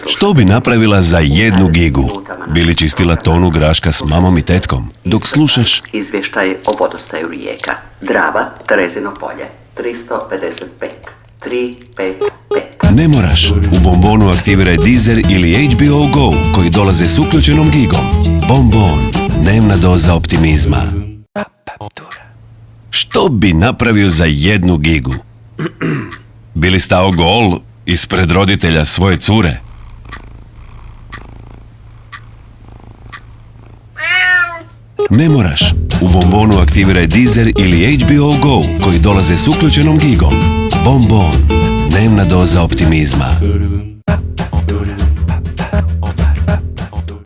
Što bi napravila za 1 gigu? Bi li čistila tonu graška s mamom i tetkom? Dok slušaš... Izvještaj o vodostaju rijeka. Drava, Terezino polje. 355. 355. Ne moraš. U Bonbonu aktiviraj Deezer ili HBO Go koji dolaze s uključenom gigom. Bonbon. Dnevna doza optimizma. Što bi napravio za 1 gigu? Bi li stao gol ispred roditelja svoje cure? Ne moraš. U Bonbonu aktiviraj Deezer ili HBO Go koji dolaze s uključenom gigom. Bonbon. Dnevna doza optimizma.